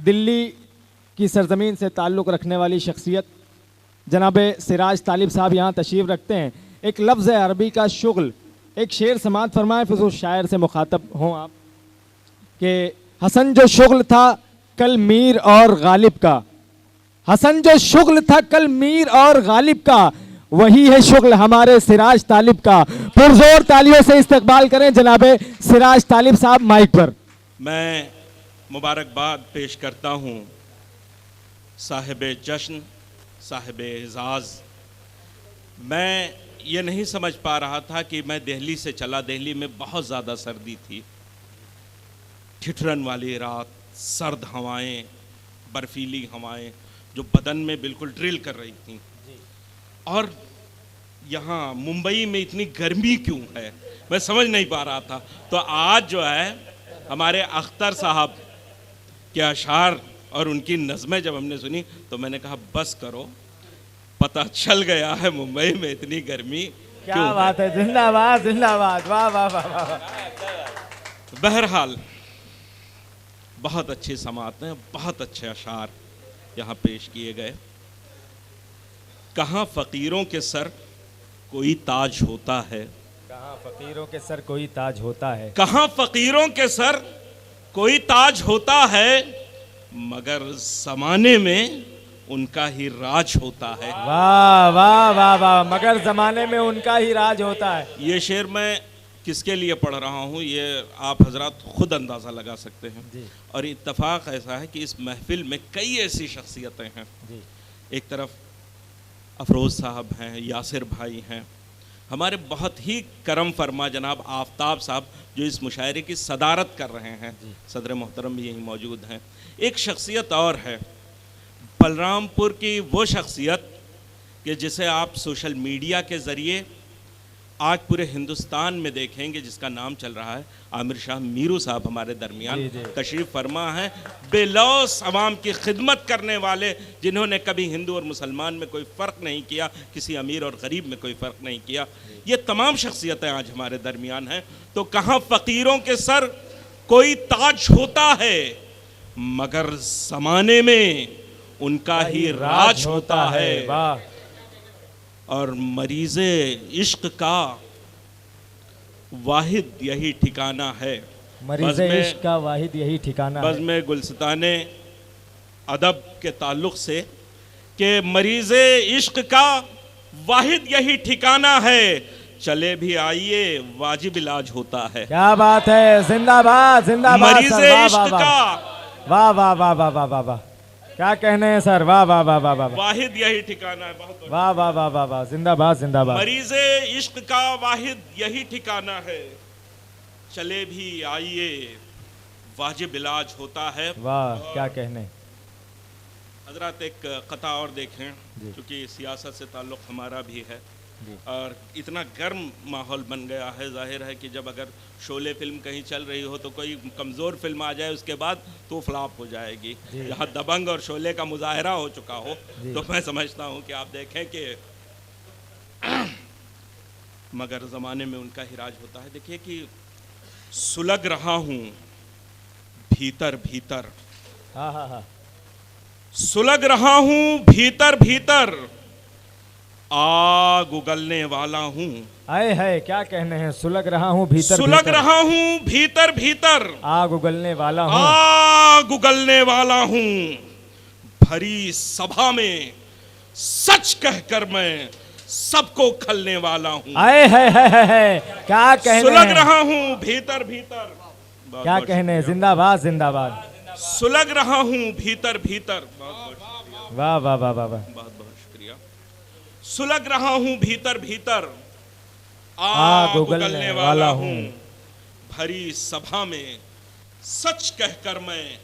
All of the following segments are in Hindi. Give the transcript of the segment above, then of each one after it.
दिल्ली की सरजमीन से ताल्लुक़ रखने वाली शख्सियत जनाब सिराज तालिब साहब यहाँ तशरीफ़ रखते हैं। एक लफ्ज़ अरबी का शुगल, एक शेर समात फरमाएं, फिर उस शायर से मुखातब हों आप कि हसन जो शुगल था कल मीर और गालिब का, हसन जो शुगल था कल मीर और गालिब का, वही है शुगल हमारे सिराज तालिब का। पुरजोर तालियों से इस्तकबाल करें जनाबे सिराज तालिब साहब माइक पर। मैं मुबारकबाद पेश करता हूँ साहिब जश्न, साहिब एजाज़। मैं ये नहीं समझ पा रहा था कि मैं दिल्ली से चला, दिल्ली में बहुत ज़्यादा सर्दी थी, ठिठुरन वाली रात, सर्द हवाएं, बर्फीली हवाएं जो बदन में बिल्कुल ड्रिल कर रही थी। और यहाँ मुंबई में इतनी गर्मी क्यों है, मैं समझ नहीं पा रहा था। तो आज जो है हमारे अख्तर साहब के अशार और उनकी नज़में जब हमने सुनी तो मैंने कहा बस करो, पता चल गया है मुंबई में इतनी गर्मी क्या क्यों बात है। जिंदाबाद जिंदाबाद, वाह वाह वाह वाह। बहरहाल बहुत अच्छी समात हैं, बहुत अच्छे अशार यहाँ पेश किए गए। कहाँ फ़कीरों के सर कोई ताज होता है, कहाँ फ़कीरों के सर कोई ताज होता है, कहाँ फ़कीरों के सर कोई ताज होता है, मगर ज़माने में उनका ही राज होता है। वाह वाह वाह वाह, मगर ज़माने में उनका ही राज होता है। ये शेर मैं किसके लिए पढ़ रहा हूँ ये आप हजरात खुद अंदाज़ा लगा सकते हैं जी। और इत्तफाक ऐसा है कि इस महफिल में कई ऐसी शख्सियतें हैं जी। एक तरफ अफरोज़ साहब हैं, यासिर भाई हैं, हमारे बहुत ही करम फरमा जनाब आफ्ताब साहब जो इस मुशायरे की सदारत कर रहे हैं, सदर मोहतरम भी यहीं मौजूद हैं। एक शख्सियत और है बलरामपुर की, वो शख्सियत कि जिसे आप सोशल मीडिया के ज़रिए आज पूरे हिंदुस्तान में देखेंगे, जिसका नाम चल रहा है आमिर शाह मीरू साहब हमारे दरमियान तशरीफ़ फरमा हैं। बेलौस अवाम की खिदमत करने वाले, जिन्होंने कभी हिंदू और मुसलमान में कोई फ़र्क नहीं किया, किसी अमीर और गरीब में कोई फ़र्क नहीं किया। ये तमाम शख्सियतें आज हमारे दरमियान हैं। तो कहाँ फ़कीरों के सर कोई ताज होता है, मगर ज़माने में उनका ही राज होता है। वाह। और मरीज़े इश्क का वाहिद यही ठिकाना है, मरीज़े इश्क का वाहिद यही ठिकाना है। बज़्म गुलसिताने अदब के ताल्लुक़ से कि मरीज़े इश्क का वाहिद यही ठिकाना है, चले भी आइए वाजिब इलाज होता है। क्या बात है, जिंदाबाद जिंदाबाद। मरीज़े इश्क का वाह वाह वाह वाह वाह वाह वाह, क्या कहने हैं सर, वाह वाह वाह वाह वाह, वाहिद यही ठिकाना है। बहुत वाह वाह वाह वाह वाह, जिंदाबाद जिंदाबाद। मरीज़े इश्क का वाहिद यही ठिकाना है, चले भी आइए वाजिब इलाज होता है। वाह क्या कहने। हजरत एक कथा और देखें, क्योंकि सियासत से ताल्लुक़ हमारा भी है और इतना गर्म माहौल बन गया है, जाहिर है कि जब अगर शोले फिल्म कहीं चल रही हो तो कोई कमज़ोर फिल्म आ जाए उसके बाद तो फ्लॉप हो जाएगी। जहाँ दबंग और शोले का मुजाहरा हो चुका हो तो मैं समझता हूँ कि आप देखें कि मगर ज़माने में उनका ही राज होता है। देखिए कि सुलग रहा हूँ भीतर भीतर, हाँ हाँ हाँ, सुलग रहा हूँ भीतर भीतर, आग उगलने वाला हूँ। आए है, क्या कहने हैं, सुलग रहा हूँ भीतर सुलग भीतर, रहा हूँ भीतर भीतर, आग उगलने वाला हूँ, आग उगलने वाला हूँ। भरी सभा में सच कहकर मैं सबको खलने वाला हूँ। आए है, क्या कहने सुलग हैं, रहा हूँ भीतर भीतर, क्या कहने हैं, जिंदाबाद जिंदाबाद। सुलग रहा हूँ भीतर भीतर, वाह वाह वाह वाह वाह, बहुत बहुत शुक्रिया। सुलग रहा हूँ भीतर भीतर, आग उगलने वाला हूँ। भरी सभा में सच कहकर मैं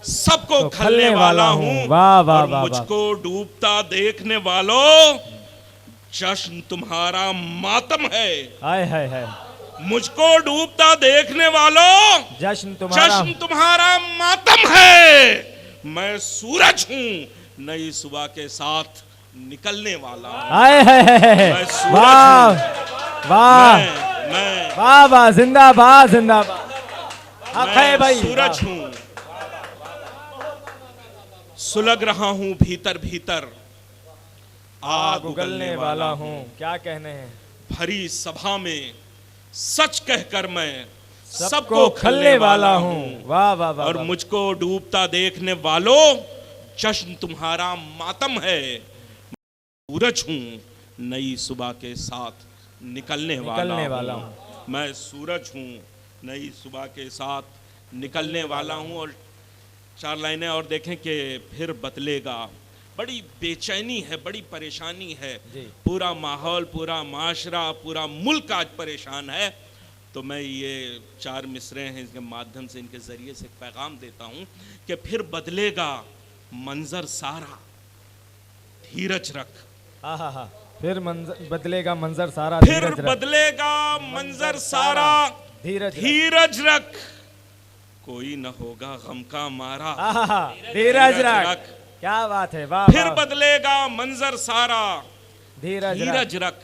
सबको खलने वाला हूँ। वाह वाह वाह, मुझको डूबता देखने वालों, जश्न तुम्हारा मातम है। आए है, मुझको डूबता देखने वालों, जश्न तुम्हारा मातम है। मैं सूरज हूँ नई सुबह के साथ निकलने वाला। आए है, वाह वाह वाह वाह, जिंदाबाद जिंदाबाद। मैं भाई सूरज हूँ, सुलग रहा हूं भीतर भीतर, आग उगलने वाला हूँ। क्या कहने हैं? भरी सभा में सच कहकर मैं सबको खलने वाला हूँ। वाह वाह वाह और वाह। मुझको डूबता देखने वालों, जश्न तुम्हारा मातम है। सूरज हूँ नई सुबह के साथ निकलने वाला हूँ। मैं सूरज हूँ नई सुबह के साथ निकलने वाला हूँ। और 4 लाइनें और देखें कि फिर बदलेगा। बड़ी बेचैनी है, बड़ी परेशानी है, जी। पूरा माहौल, पूरा माशरा, पूरा मुल्क आज परेशान है। तो मैं ये 4 मिसरे हैं, इसके माध्यम से, इनके ज़रिए से एक पैगाम देता हूँ कि फिर बदलेगा मंजर सारा, धीरज रख। हाँ, फिर बदलेगा मंजर सारा, फिर धीरज रख। बदलेगा मंजर सारा, धीरज रख। कोई न होगा गम का मारा, धीरज रख। क्या बात है, वाह। फिर बदलेगा मंजर सारा, धीरज रख।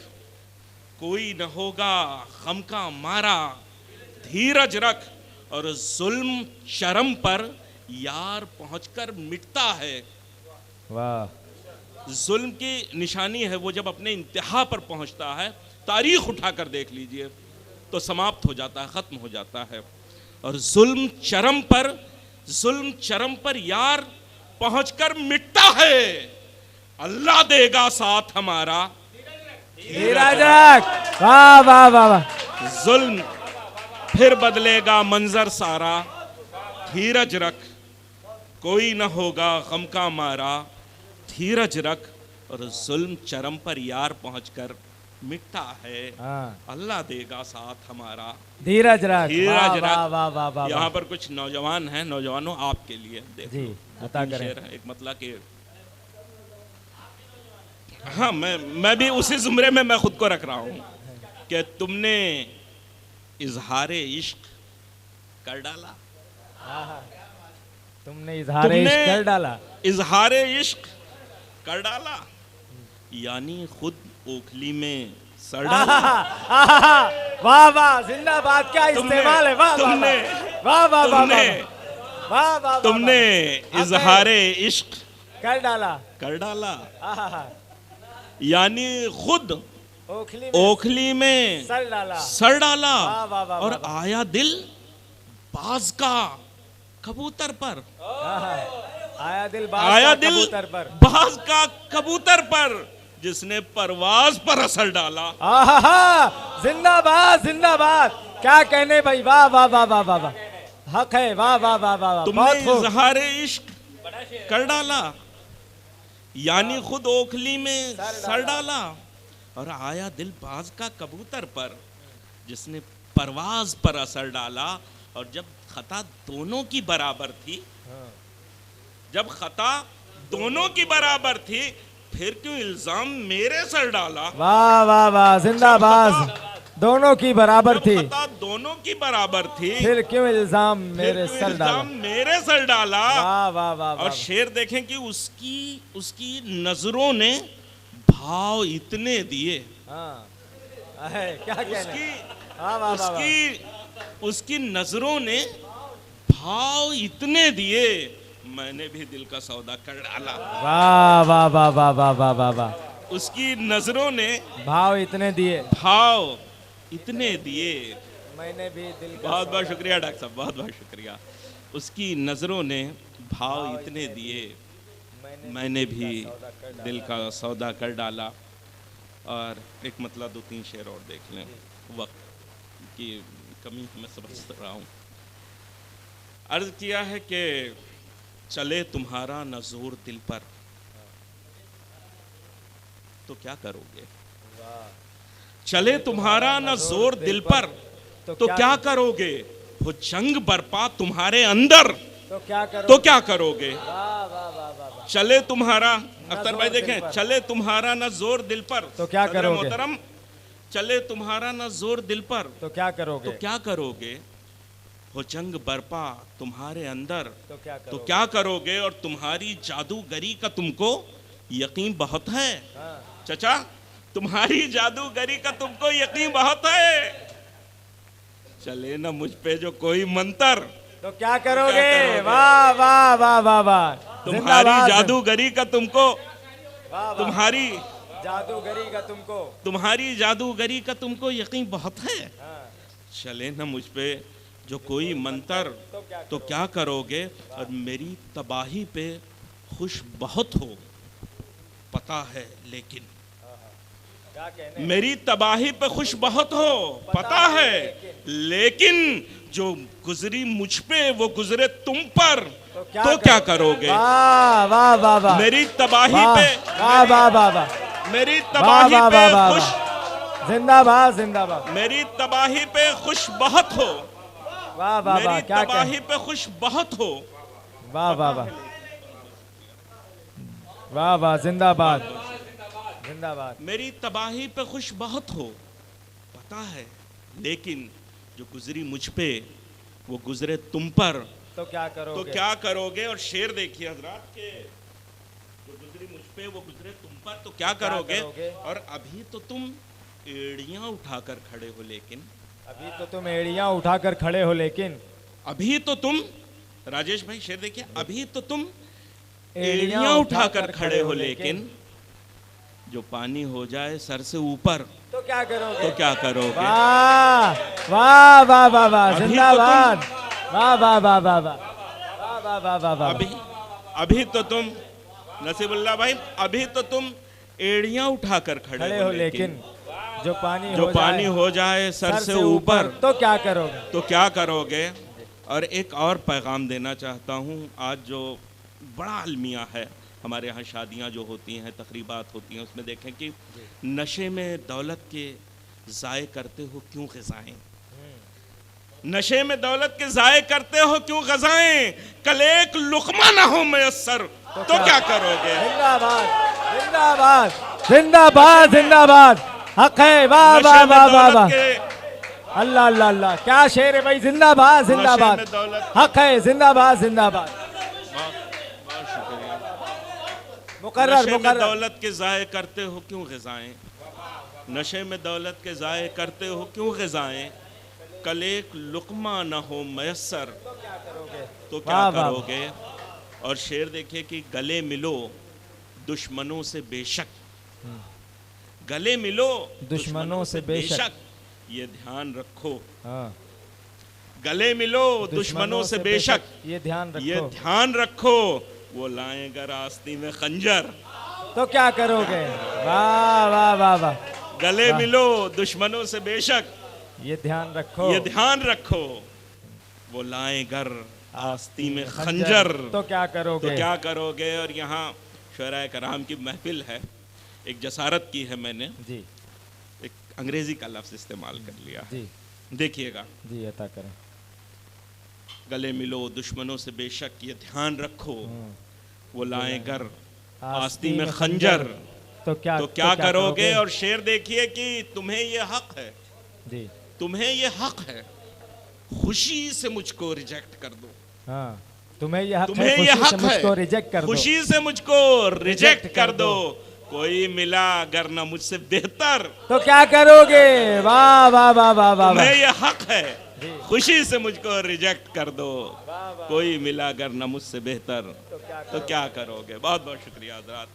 कोई न होगा गम का मारा, धीरज रख। और जुल्म चरम पर यार पहुंचकर मिटता है। वाह। जुल्म की निशानी है वो जब अपने इंतहा पर पहुंचता है, तारीख उठाकर देख लीजिए, तो समाप्त हो जाता है, खत्म हो जाता है। और जुल्म चरम पर यार पहुंचकर मिटता है। अल्लाह देगा साथ हमारा, धीरज रख। वाह वाह वाह वाह। जुल्म फिर बदलेगा मंजर सारा, धीरज रख। कोई न होगा गम का मारा, धीरज रख। और जुल्म चरम पर यार पहुंचकर मिटता है। अल्लाह देगा साथ हमारा, धीरज रख। धीरज रख। वाह वाह वाह वाह। यहाँ पर कुछ नौजवान हैं, नौजवानों आपके लिए जी, अता करें। एक मतलब कि हाँ, मैं भी उसी जुमरे में मैं खुद को रख रहा हूँ कि तुमने इजहारे इश्क कर डाला। तुमने इजहारे इश्क कर डाला। इजहारे इश्क कर डाला, यानी खुद ओखली में सर डाला। वाह वाह, जिंदाबाद। क्या इस्तेमाल है। वाह तुमने वाह वाह वाह वाह वाह। तुमने इजहारे इश्क कर डाला। यानी खुद ओखली में सर डाला। और आया दिल बाज का कबूतर पर, आया दिल बाज का कबूतर पर, जिसने परवाज पर असर डाला। जिंदाबाद जिंदाबाद। क्या कहने भाई। वाह वाह वाह वाह वाह। हक है। वाह वाह वाह वाह। तुमने इजहारे इश्क कर डाला, यानी खुद ओखली में सर डाला। और आया दिल बाज का कबूतर पर, जिसने परवाज पर असर डाला। और जब खता दोनों की बराबर थी, जब खता दोनों की बराबर थी, फिर क्यों इल्जाम मेरे सर डाला। वाह वाह वाह, जिंदाबाद। दोनों की बराबर थी, दोनों की बराबर थी, फिर क्यों इल्जाम मेरे सर डाला। वाह वाह वाह। और शेर देखें कि उसकी नजरों ने भाव इतने दिए। क्या उसकी नजरों ने भाव इतने दिए, मैंने भी दिल का सौदा कर डाला। वाह वाह वाह वाह वाह वाह वाह वाह। उसकी नजरों ने भाव इतने दिए, मैंने भी दिल का। बहुत बहुत शुक्रिया डॉक्टर साहब, बहुत बहुत शुक्रिया। उसकी नजरों ने भाव इतने दिए, मैंने भी दिल का सौदा कर डाला। और एक मतलब 2-3 शेर और देख लें, वक्त की कमी मैं समझ रहा हूँ। अर्ज किया है कि चले तुम्हारा न जोर दिल पर, तो क्या करोगे। चले तुम्हारा न जोर दिल पर, तो क्या करोगे। वो जंग बरपा तुम्हारे अंदर, तो क्या करोगे। चले तुम्हारा, अख्तर भाई देखें, चले तुम्हारा न जोर दिल पर, तो क्या करोगे। मोहतरम, चले तुम्हारा न जोर दिल पर, तो क्या करोगे। हो जंग बरपा तुम्हारे अंदर, तो क्या करोगे। और तुम्हारी जादूगरी का तुमको यकीन बहुत है। चचा, तुम्हारी जादूगरी का तुमको यकीन बहुत है। चले ना मुझ पे जो कोई मंतर, तो क्या करोगे। वाह वाह वाह वाह वाह। तुम्हारी जिंदाबाद। जादूगरी का तुमको वाह, वाह। तुम्हारी जादूगरी का तुमको तुम्हारी जादूगरी का तुमको यकीन बहुत है। हाँ, चले ना मुझ पे जो कोई मंतर, तो क्या करोगे। और मेरी तबाही पे खुश बहुत हो, पता है लेकिन। क्या कहने। मेरी तबाही पे खुश बहुत हो, पता है लेकिन जो गुजरी मुझ पे वो गुजरे तुम पर, तो क्या करोगे। वाह वाह वाह वाह। मेरी तबाही वाह पे वाह वाह वाह वाह। मेरी वाह तबाही वाह पे वाह वाह खुश वाह। जिंदाबाद जिंदाबाद। मेरी तबाही पे खुश बहुत हो, वाह वाह वाह। मेरी क्या तबाही पे खुश बहुत हो। वाह वाह वाह। वाह वाह। जिंदाबाद जिंदाबाद। मेरी तबाही पे खुश बहुत हो, पता है लेकिन जो गुजरी मुझ पे वो गुजरे तुम पर, तो क्या तो करोगे। क्या करोगे। और शेर देखिए हजरात के, जो गुजरी मुझ पे वो गुजरे तुम पर, तो क्या करोगे। करोगे? और अभी तो तुम एड़ियां उठाकर खड़े हो लेकिन, अभी तो तुम एड़ियां उठाकर खड़े हो लेकिन, अभी तो तुम, राजेश भाई शेर देखिए, अभी तो तुम एड़ियां एड़ियां उठाकर खड़े हो लेकिन जो पानी हो जाए सर से ऊपर, तो क्या करोगे। तो क्या करोगे। वाह वाह वाह वाह वाह। अभी तो जिंदाबाद। वाह वाह वाह वाह वाह। वाह वाह वाह वाह वाह। अभी तो तुम नसीबुल्लाह भाई, अभी तो तुम एड़ियां उठाकर खड़े हो लेकिन जो पानी जो हो पानी जाए हो जाए सर से ऊपर, तो क्या करोगे। तो क्या करोगे। और एक और पैगाम देना चाहता हूँ। आज जो बड़ा अलमिया है, हमारे यहाँ शादियाँ जो होती हैं, तकरीबात होती हैं, उसमें देखें कि नशे में दौलत के ज़ाय करते हो क्यों ग़िज़ाएं, नशे में दौलत के ज़ाय करते हो क्यों ग़िज़ाएं, कल एक लुक़मा ना हो मयस्सर, तो क्या करोगे। जिंदाबाद जिंदाबाद जिंदाबाद जिंदाबाद। हक है। वाह वाह वाह वाह वाह। अल्लाह अल्लाह अल्लाह। क्या शेर है भाई। जिंदाबाद जिंदाबाद। नशे में दौलत, हक है। जिंदाबाद जिंदाबाद। बहुत शुक्रिया। मुकर्रर नशे में मुकर्रर। दौलत के ज़ाय करते हो क्यों ग़िज़ाएं, नशे में दौलत के ज़ाय करते हो क्यों ग़िज़ाएं, कल एक लुक़मा न हो मयस्सर, तो क्या वाह, वाह। करोगे। और शेर देखिए कि गले मिलो दुश्मनों से बेशक, गले मिलो दुश्मनों से बेशक। ये ध्यान रखो। हाँ। गले मिलो दुश्मनों से बेशक, ये ध्यान ये रखो। ध्यान रखो, वो लाएंगा रास्ते में खंजर, तो क्या करोगे। वाह वाह वाह वाह। गले वाह। मिलो दुश्मनों से बेशक, ये ध्यान रखो। ये ध्यान रखो, वो लाए घर आस्ती में खंजर, तो क्या करोगे। तो क्या करोगे। और यहाँ शुअराए कराम की महफिल है, एक जसारत की है मैंने, जी एक अंग्रेजी का लफ्ज़ इस्तेमाल कर लिया। जी देखिएगा, जी अता करें। गले मिलो दुश्मनों से बेशक, ये ध्यान रखो, वो लाए घर आस्ती में खंजर, तो क्या करोगे। और शेर देखिए कि तुम्हें ये हक है, जी। तुम्हें ये हक है, खुशी से मुझको रिजेक्ट कर दो। हाँ। तुम्हें ये हक तुम्हें है। ये खुशी से हक मुझको है, रिजेक्ट कर दो। खुशी से मुझको रिजेक्ट कर दो, कोई मिला अगर ना मुझसे बेहतर, तो क्या करोगे। वाह वाह वाह वाह वाह। तुम्हें ये हक है, खुशी से मुझको रिजेक्ट कर दो, कोई मिला अगर ना मुझसे बेहतर, तो क्या करोगे। बहुत बहुत शुक्रिया हज़रात।